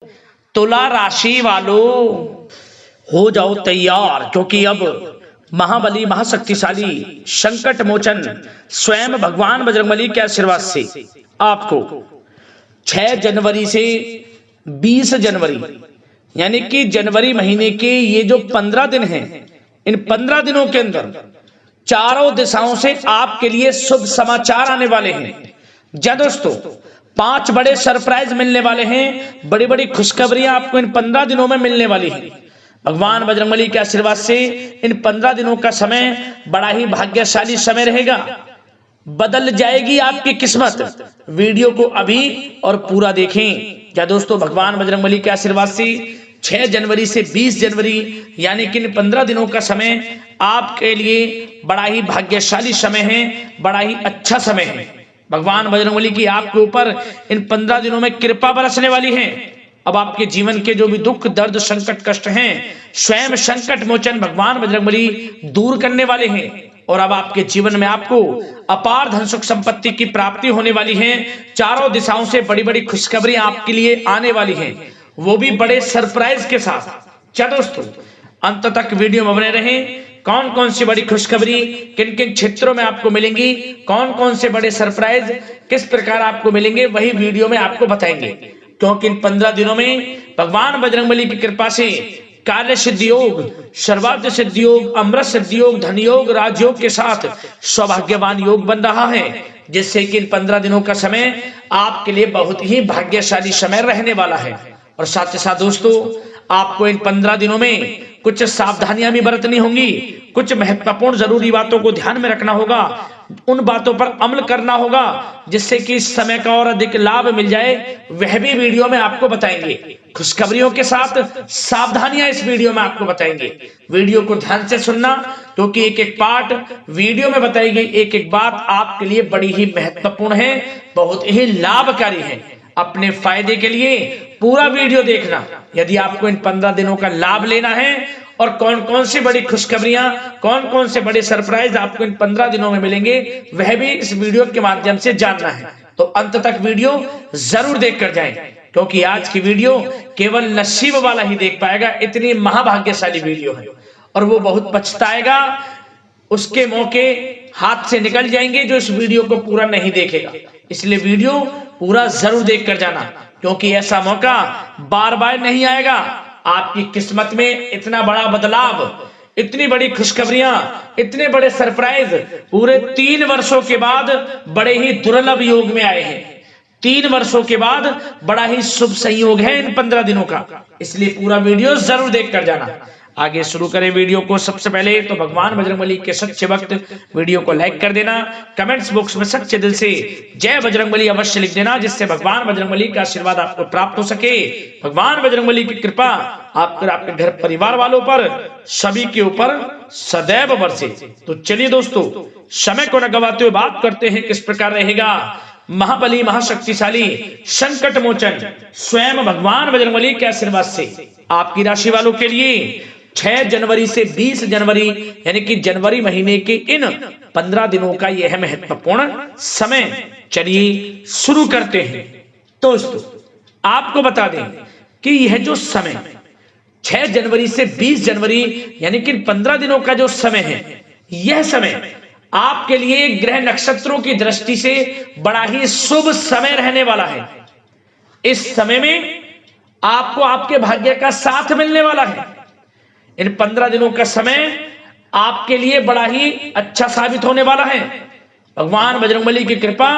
तुला राशि वालों हो जाओ तैयार, क्योंकि अब महाबली महाशक्तिशाली संकट मोचन स्वयं भगवान बजरंगबली के आशीर्वाद से आपको 6 जनवरी से 20 जनवरी यानी कि जनवरी महीने के ये जो 15 दिन हैं, इन 15 दिनों के अंदर चारों दिशाओं से आपके लिए शुभ समाचार आने वाले हैं। जी दोस्तों, 5 बड़े सरप्राइज मिलने वाले हैं, बड़ी बड़ी खुशखबरियां आपको इन 15 दिनों में मिलने वाली हैं। भगवान बजरंगबली के आशीर्वाद से इन 15 दिनों का समय बड़ा ही भाग्यशाली समय रहेगा, बदल जाएगी आपकी किस्मत। वीडियो को अभी और पूरा देखें। क्या दोस्तों, भगवान बजरंगबली के आशीर्वाद से 6 जनवरी से 20 जनवरी यानी कि इन 15 दिनों का समय आपके लिए बड़ा ही भाग्यशाली समय है, बड़ा ही अच्छा समय है। भगवान बजरंगबली की आपके ऊपर इन 15 दिनों में कृपा बरसने वाली है। अब आपके जीवन के जो भी दुख दर्द संकट कष्ट हैं, स्वयं संकट मोचन भगवान बजरंगबली दूर करने वाले हैं। और अब आपके जीवन में आपको अपार धन सुख संपत्ति की प्राप्ति होने वाली है। चारों दिशाओं से बड़ी बड़ी खुशखबरियां आपके लिए आने वाली हैं, वो भी बड़े सरप्राइज के साथ। क्या दोस्तों, अंत तक वीडियो में बने रहें। कौन कौन सी बड़ी खुशखबरी किन किन क्षेत्रों में आपको मिलेंगी, कौन कौन से बड़े सरप्राइज किस प्रकार आपको मिलेंगे, वही वीडियो में आपको बताएंगे। क्योंकि इन 15 दिनों में भगवान बजरंगबली की कृपा से कार्य सिद्धि योग, सर्वार्थ सिद्धि योग, अमृत सिद्धि योग, धन योग, राजयोग के साथ सौभाग्यवान योग बन रहा है, जिससे कि इन 15 दिनों का समय आपके लिए बहुत ही भाग्यशाली समय रहने वाला है। और साथ ही साथ दोस्तों, आपको इन 15 दिनों में कुछ सावधानियां भी बरतनी होंगी, कुछ महत्वपूर्ण जरूरी बातों को ध्यान में रखना होगा, उन बातों पर अमल करना होगा, जिससे कि इस समय का और अधिक लाभ मिल जाए, वह भी वीडियो में आपको बताएंगे। खुशखबरियों के साथ सावधानियां इस वीडियो में आपको बताएंगे। वीडियो को ध्यान से सुनना, क्योंकि एक एक पार्ट वीडियो में बताई गई एक एक बात आपके लिए बड़ी ही महत्वपूर्ण है, बहुत ही लाभकारी है। अपने फायदे के लिए पूरा वीडियो देखना। यदि आपको इन 15 दिनों का लाभ लेना है और कौन कौन सी बड़ी खुशखबरियां, कौन कौन से बड़े सरप्राइज आपको इन 15 दिनों में मिलेंगे, वह भी इस वीडियो के माध्यम से जानना है, तो अंत तक वीडियो जरूर देखकर जाएं। क्योंकि आज की वीडियो केवल नसीब वाला ही देख पाएगा, इतनी महाभाग्यशाली वीडियो है। और वो बहुत पछताएगा, उसके मौके हाथ से निकल जाएंगे जो इस वीडियो को पूरा नहीं देखेगा। इसलिए वीडियो पूरा जरूर देख कर जाना, क्योंकि ऐसा मौका बार बार नहीं आएगा। आपकी किस्मत में इतना बड़ा बदलाव, इतनी बड़ी खुशखबरियां, इतने बड़े सरप्राइज पूरे 3 वर्षों के बाद बड़े ही दुर्लभ योग में आए हैं। 3 वर्षों के बाद बड़ा ही शुभ संयोग है इन 15 दिनों का। इसलिए पूरा वीडियो जरूर देख कर जाना। आगे शुरू करें वीडियो को। सबसे पहले तो भगवान बजरंगबली के सच्चे भक्त वीडियो को लाइक कर देना, कमेंट्स बॉक्स में सच्चे दिल से जय बजरंगबली अवश्य लिख देना, जिससे भगवान बजरंगबली का आशीर्वाद आपको प्राप्त हो सके। भगवान बजरंगबली की कृपा आपके घर परिवार वालों पर, सभी के ऊपर सदैव बरसे। तो चलिए दोस्तों, समय को न गवाते हुए बात करते हैं किस प्रकार रहेगा महाबली महाशक्तिशाली संकट मोचन स्वयं भगवान बजरंगबली के आशीर्वाद से आपकी राशि वालों के लिए 6 जनवरी से 20 जनवरी यानी कि जनवरी महीने के इन 15 दिनों का यह महत्वपूर्ण समय। चलिए शुरू करते हैं। दोस्तों, आपको बता दें कि यह जो समय 6 जनवरी से 20 जनवरी यानी कि 15 दिनों का जो समय है, यह समय आपके लिए ग्रह नक्षत्रों की दृष्टि से बड़ा ही शुभ समय रहने वाला है। इस समय में आपको आपके भाग्य का साथ मिलने वाला है। इन 15 दिनों का समय आपके लिए बड़ा ही अच्छा साबित होने वाला है। भगवान बजरंगबली की कृपा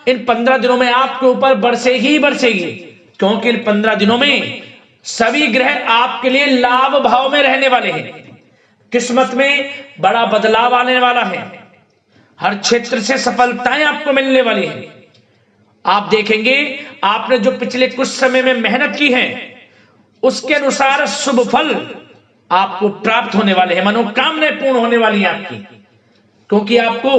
इन 15 दिनों में आपके ऊपर बरसे ही बरसेगी, क्योंकि इन 15 दिनों में सभी ग्रह आपके लिए लाभ भाव में रहने वाले हैं। किस्मत में बड़ा बदलाव आने वाला है। हर क्षेत्र से सफलताएं आपको मिलने वाली हैं। आप देखेंगे, आपने जो पिछले कुछ समय में मेहनत की है, उसके अनुसार शुभ फल आपको प्राप्त होने वाले हैं, मनोकामनाएं पूर्ण होने वाली हैं आपकी। क्योंकि आपको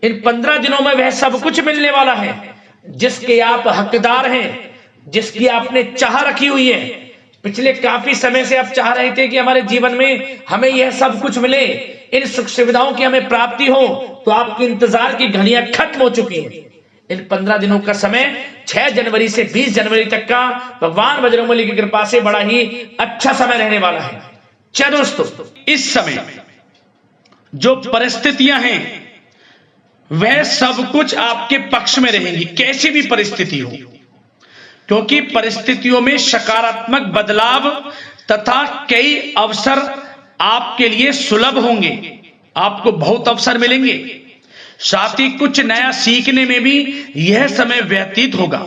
इन 15 दिनों में वह सब कुछ मिलने वाला है जिसके आप हकदार हैं, जिसकी आपने चाह रखी हुई है। पिछले काफी समय से आप चाह रहे थे कि हमारे जीवन में हमें यह सब कुछ मिले, इन सुख सुविधाओं की हमें प्राप्ति हो, तो आपकी इंतजार की घड़ियां खत्म हो चुकी हैं। इन 15 दिनों का समय 6 जनवरी से 20 जनवरी तक का भगवान बजरंगबली की कृपा से बड़ा ही अच्छा समय रहने वाला है। चलो दोस्तों, इस समय जो परिस्थितियां हैं वह सब कुछ आपके पक्ष में रहेंगी, कैसी भी परिस्थिति हो, क्योंकि परिस्थितियों में सकारात्मक बदलाव तथा कई अवसर आपके लिए सुलभ होंगे। आपको बहुत अवसर मिलेंगे, साथ ही कुछ नया सीखने में भी यह समय व्यतीत होगा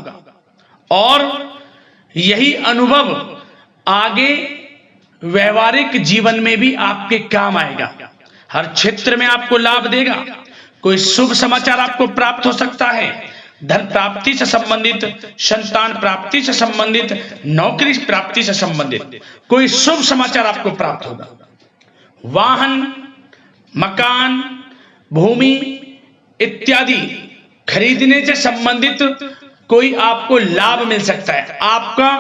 और यही अनुभव आगे व्यवहारिक जीवन में भी आपके काम आएगा। हर क्षेत्र में आपको लाभ देगा। कोई शुभ समाचार आपको प्राप्त हो सकता है। धन प्राप्ति से संबंधित, संतान प्राप्ति से संबंधित, नौकरी प्राप्ति से संबंधित कोई शुभ समाचार आपको प्राप्त होगा। वाहन, मकान, भूमि इत्यादि खरीदने से संबंधित कोई आपको लाभ मिल सकता है। आपका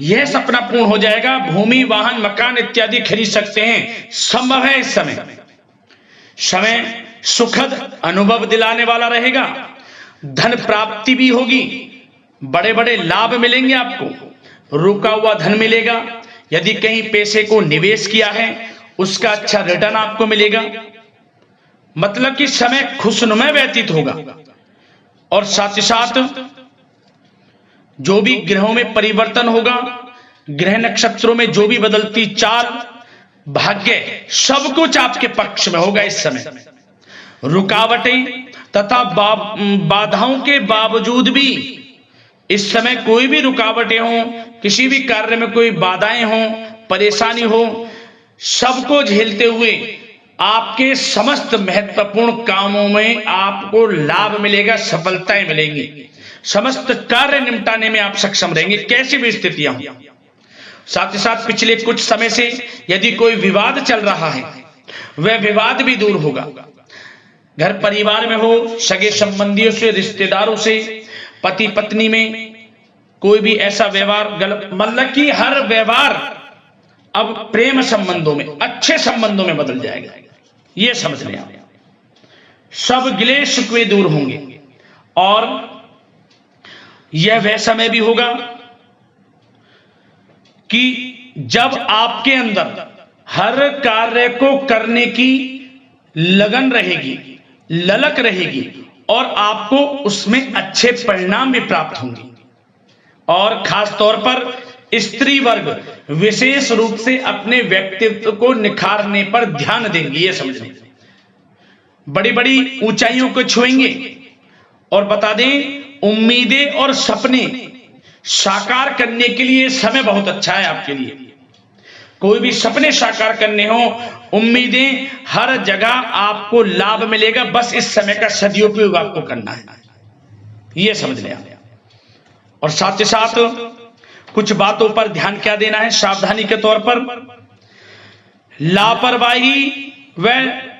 यह सपना पूर्ण हो जाएगा। भूमि, वाहन, मकान इत्यादि खरीद सकते हैं, संभव है। इस समय सुखद अनुभव दिलाने वाला रहेगा। धन प्राप्ति भी होगी, बड़े बड़े लाभ मिलेंगे आपको। रुका हुआ धन मिलेगा। यदि कहीं पैसे को निवेश किया है उसका अच्छा रिटर्न आपको मिलेगा। मतलब कि समय खुशनुमा व्यतीत होगा। और साथ ही साथ जो भी ग्रहों में परिवर्तन होगा, ग्रह नक्षत्रों में जो भी बदलती चाल, भाग्य, सब कुछ आपके पक्ष में होगा। इस समय रुकावटें तथा बाधाओं के बावजूद भी इस समय कोई भी रुकावटें हो, किसी भी कार्य में कोई बाधाएं हो, परेशानी हो, सबको झेलते हुए आपके समस्त महत्वपूर्ण कामों में आपको लाभ मिलेगा, सफलताएं मिलेंगी। समस्त कार्य निपटाने में आप सक्षम रहेंगे, कैसी भी स्थितियां हो। साथ ही साथ पिछले कुछ समय से यदि कोई विवाद चल रहा है वह विवाद भी दूर होगा। घर परिवार में हो, सगे संबंधियों से, रिश्तेदारों से, पति पत्नी में कोई भी ऐसा व्यवहार गलत, मतलब कि हर व्यवहार अब प्रेम संबंधों में, अच्छे संबंधों में बदल जाएगा। यह समझ लें आप। सब गिले शिकवे दूर होंगे और यह वह समय भी होगा कि जब आपके अंदर हर कार्य को करने की लगन रहेगी, ललक रहेगी और आपको उसमें अच्छे परिणाम भी प्राप्त होंगे। और खास तौर पर स्त्री वर्ग विशेष रूप से अपने व्यक्तित्व को निखारने पर ध्यान देंगे। ये समझें, बड़ी बड़ी ऊंचाइयों को छुएंगे। और बता दें, उम्मीदें और सपने साकार करने के लिए समय बहुत अच्छा है आपके लिए। कोई भी सपने साकार करने हो, उम्मीदें, हर जगह आपको लाभ मिलेगा। बस इस समय का सदुपयोग आपको करना है, यह समझ लें। और साथ ही साथ कुछ बातों पर ध्यान क्या देना है सावधानी के तौर पर। लापरवाही व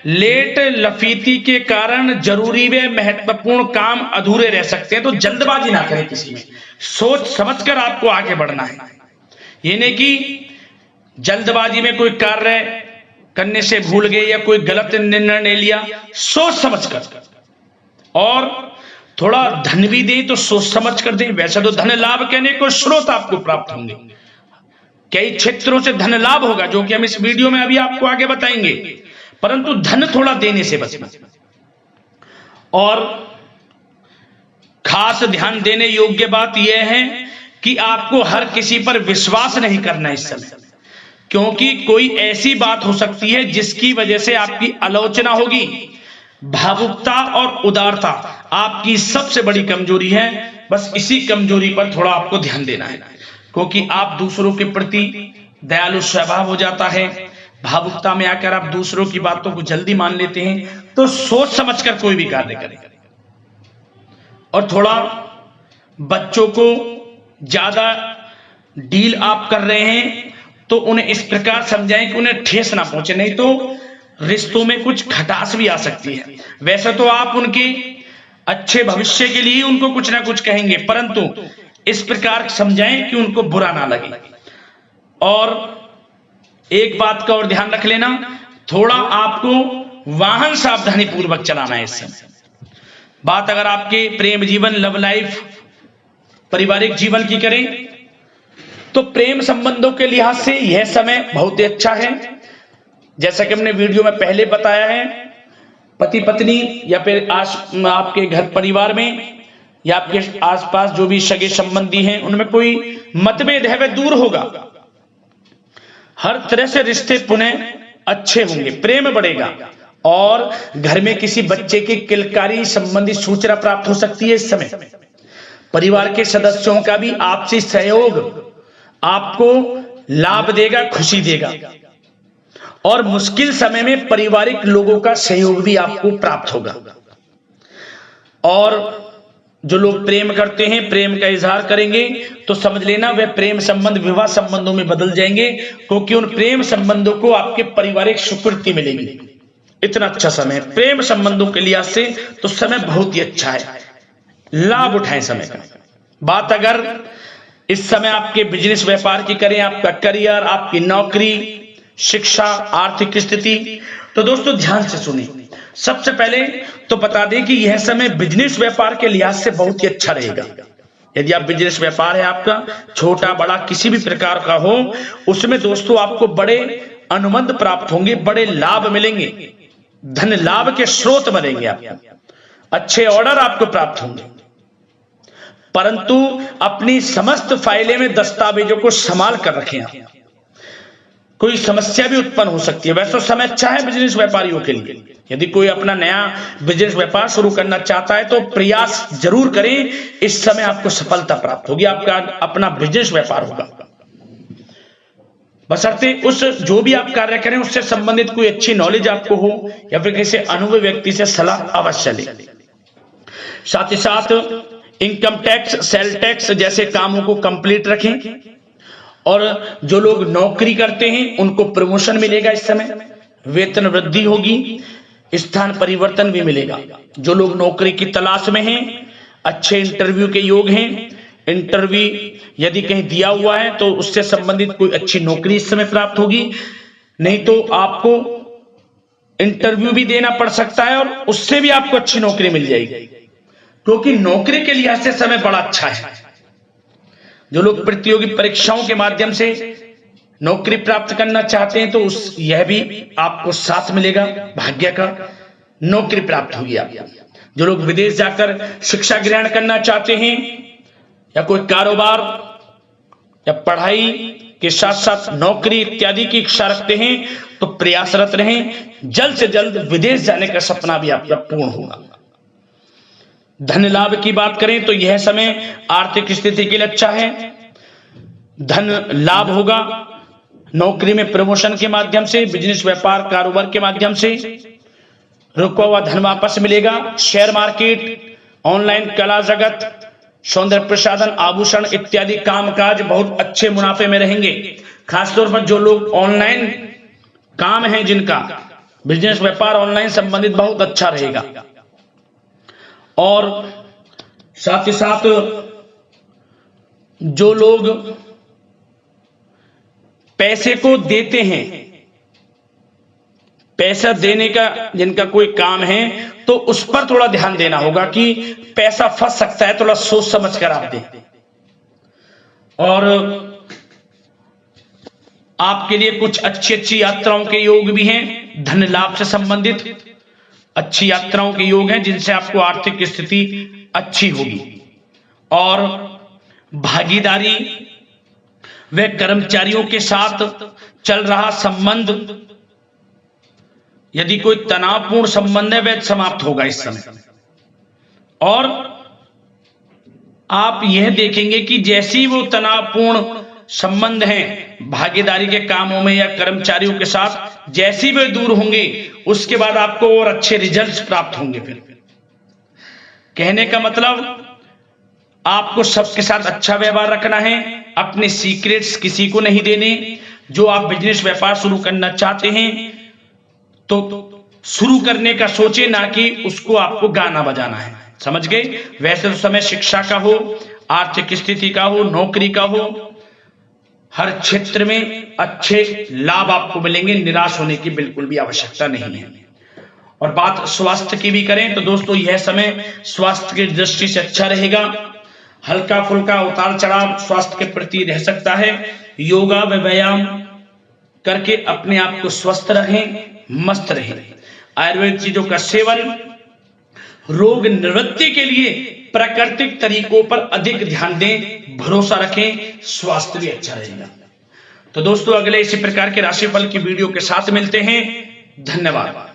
लेट लफीती के कारण जरूरी व महत्वपूर्ण काम अधूरे रह सकते हैं। तो जल्दबाजी ना करें किसी में, सोच समझकर आपको आगे बढ़ना है। ये नहीं कि जल्दबाजी में कोई कार्य करने से भूल गए या कोई गलत निर्णय ले लिया। सोच समझकर, और थोड़ा धन भी दें तो सोच समझ कर दें। वैसे तो धन लाभ कहने को स्रोत आपको प्राप्त होंगे, कई क्षेत्रों से धन लाभ होगा जो कि हम इस वीडियो में अभी आपको आगे बताएंगे, परंतु धन थोड़ा देने से बचना। और खास ध्यान देने योग्य बात यह है कि आपको हर किसी पर विश्वास नहीं करना इस समय, क्योंकि कोई ऐसी बात हो सकती है जिसकी वजह से आपकी आलोचना होगी। भावुकता और उदारता आपकी सबसे बड़ी कमजोरी है। बस इसी कमजोरी पर थोड़ा आपको ध्यान देना है, क्योंकि आप दूसरों के प्रति दयालु स्वभाव हो जाता है। भावुकता में आकर आप दूसरों की बातों को जल्दी मान लेते हैं। तो सोच समझकर कोई भी कार्य करें। और थोड़ा बच्चों को ज्यादा डील आप कर रहे हैं तो उन्हें इस प्रकार समझाएं कि उन्हें ठेस ना पहुंचे, नहीं तो रिश्तों में कुछ खटास भी आ सकती है। वैसे तो आप उनके अच्छे भविष्य के लिए उनको कुछ ना कुछ कहेंगे, परंतु इस प्रकार समझाएं कि उनको बुरा ना लगे। और एक बात का और ध्यान रख लेना, थोड़ा आपको वाहन सावधानी पूर्वक चलाना है इस समय, बात अगर आपके प्रेम जीवन, लव लाइफ, पारिवारिक जीवन की करें तो प्रेम संबंधों के लिहाज से यह समय बहुत ही अच्छा है। जैसा कि हमने वीडियो में पहले बताया है, पति पत्नी या फिर आपके घर परिवार में या आपके आसपास जो भी सगे संबंधी हैं उनमें कोई मतभेद है वह दूर होगा। हर तरह से रिश्ते पुनः अच्छे होंगे, प्रेम बढ़ेगा और घर में किसी बच्चे की किलकारी संबंधी सूचना प्राप्त हो सकती है। इस समय परिवार के सदस्यों का भी आपसी सहयोग आपको लाभ देगा, खुशी देगा और मुश्किल समय में पारिवारिक लोगों का सहयोग भी आपको प्राप्त होगा। और जो लोग प्रेम करते हैं, प्रेम का इजहार करेंगे तो समझ लेना वह प्रेम संबंध विवाह संबंधों में बदल जाएंगे, क्योंकि उन प्रेम संबंधों को आपके पारिवारिक स्वीकृति मिलेगी। इतना अच्छा समय प्रेम संबंधों के लिहाज से तो समय बहुत ही अच्छा है, लाभ उठाएं समय का। बात अगर इस समय आपके बिजनेस व्यापार की करें, आपका करियर, आपकी नौकरी, शिक्षा, आर्थिक स्थिति, तो दोस्तों ध्यान से सुनिए। सबसे पहले तो बता दें कि यह समय बिजनेस व्यापार के लिहाज से बहुत ही अच्छा रहेगा। यदि आप बिजनेस व्यापार है आपका, छोटा बड़ा किसी भी प्रकार का हो, उसमें दोस्तों आपको बड़े अनुबंध प्राप्त होंगे, बड़े लाभ मिलेंगे, धन लाभ के स्रोत बनेंगे, आपको अच्छे ऑर्डर आपको प्राप्त होंगे। परंतु अपनी समस्त फाइलें में दस्तावेजों को संभाल कर रखें आप, कोई समस्या भी उत्पन्न हो सकती है। वैसे तो समय अच्छा है बिजनेस व्यापारियों के लिए। यदि कोई अपना नया बिजनेस व्यापार शुरू करना चाहता है तो प्रयास जरूर करें, इस समय आपको सफलता प्राप्त होगी, आपका अपना बिजनेस व्यापार होगा। बशर्ते उस जो भी आप कार्य करें उससे संबंधित कोई अच्छी नॉलेज आपको हो या फिर किसी अनुभवी व्यक्ति से सलाह अवश्य लें। साथ ही साथ इनकम टैक्स, सेल टैक्स जैसे कामों को कंप्लीट रखें और जो लोग नौकरी करते हैं उनको प्रमोशन मिलेगा। इस समय वेतन वृद्धि होगी, स्थान परिवर्तन भी मिलेगा। जो लोग नौकरी की तलाश में हैं, अच्छे इंटरव्यू के योग हैं, इंटरव्यू यदि कहीं दिया हुआ है तो उससे संबंधित कोई अच्छी नौकरी इस समय प्राप्त होगी। नहीं तो आपको इंटरव्यू भी देना पड़ सकता है और उससे भी आपको अच्छी नौकरी मिल जाएगी, क्योंकि नौकरी के लिहाज से समय बड़ा अच्छा है। जो लोग प्रतियोगी परीक्षाओं के माध्यम से नौकरी प्राप्त करना चाहते हैं तो यह भी आपको साथ मिलेगा, भाग्य का नौकरी प्राप्त होगी आपको। जो लोग विदेश जाकर शिक्षा ग्रहण करना चाहते हैं या कोई कारोबार या पढ़ाई के साथ साथ नौकरी इत्यादि की इच्छा रखते हैं तो प्रयासरत रहें, जल्द से जल्द विदेश जाने का सपना भी आपका पूर्ण होगा। धन लाभ की बात करें तो यह समय आर्थिक स्थिति के लिए अच्छा है, धन लाभ होगा। नौकरी में प्रमोशन के माध्यम से, बिजनेस व्यापार कारोबार के माध्यम से रुका हुआ धन वापस मिलेगा। शेयर मार्केट, ऑनलाइन कला जगत, सौंदर्य प्रसाधन, आभूषण इत्यादि कामकाज बहुत अच्छे मुनाफे में रहेंगे। खासतौर पर जो लोग ऑनलाइन काम है, जिनका बिजनेस व्यापार ऑनलाइन संबंधित, बहुत अच्छा रहेगा। और साथ ही साथ जो लोग पैसे को देते हैं, पैसा देने का जिनका कोई काम है तो उस पर थोड़ा ध्यान देना होगा कि पैसा फंस सकता है, थोड़ा सोच समझ कर आप दें। और आपके लिए कुछ अच्छी यात्राओं के योग भी हैं, धन लाभ से संबंधित अच्छी यात्राओं के योग हैं जिनसे आपको आर्थिक स्थिति अच्छी होगी। और भागीदारी व कर्मचारियों के साथ चल रहा संबंध, यदि कोई तनावपूर्ण संबंध है वह समाप्त होगा इस समय। और आप यह देखेंगे कि जैसी वो तनावपूर्ण संबंध हैं भागीदारी के कामों में या कर्मचारियों के साथ, जैसी वे दूर होंगे उसके बाद आपको और अच्छे रिजल्ट्स प्राप्त होंगे। फिर कहने का मतलब आपको सबके साथ अच्छा व्यवहार रखना है, अपने सीक्रेट्स किसी को नहीं देने। जो आप बिजनेस व्यापार शुरू करना चाहते हैं तो शुरू करने का सोचे, ना कि उसको आपको गाना बजाना है, समझ गए। वैसे तो समय शिक्षा का हो, आर्थिक स्थिति का हो, नौकरी का हो, हर क्षेत्र में अच्छे लाभ आपको मिलेंगे, निराश होने की बिल्कुल भी आवश्यकता नहीं है। और बात स्वास्थ्य की भी करें तो दोस्तों यह समय स्वास्थ्य की दृष्टि से अच्छा रहेगा। हल्का फुल्का उतार चढ़ाव स्वास्थ्य के प्रति रह सकता है। योगा व व्यायाम करके अपने आप को स्वस्थ रखें, मस्त रहें। आयुर्वेद चीजों का सेवन, रोग निवृत्ति के लिए प्राकृतिक तरीकों पर अधिक ध्यान दें, भरोसा रखें, स्वास्थ्य भी अच्छा रहेगा। तो दोस्तों अगले इसी प्रकार के राशिफल की वीडियो के साथ मिलते हैं। धन्यवाद।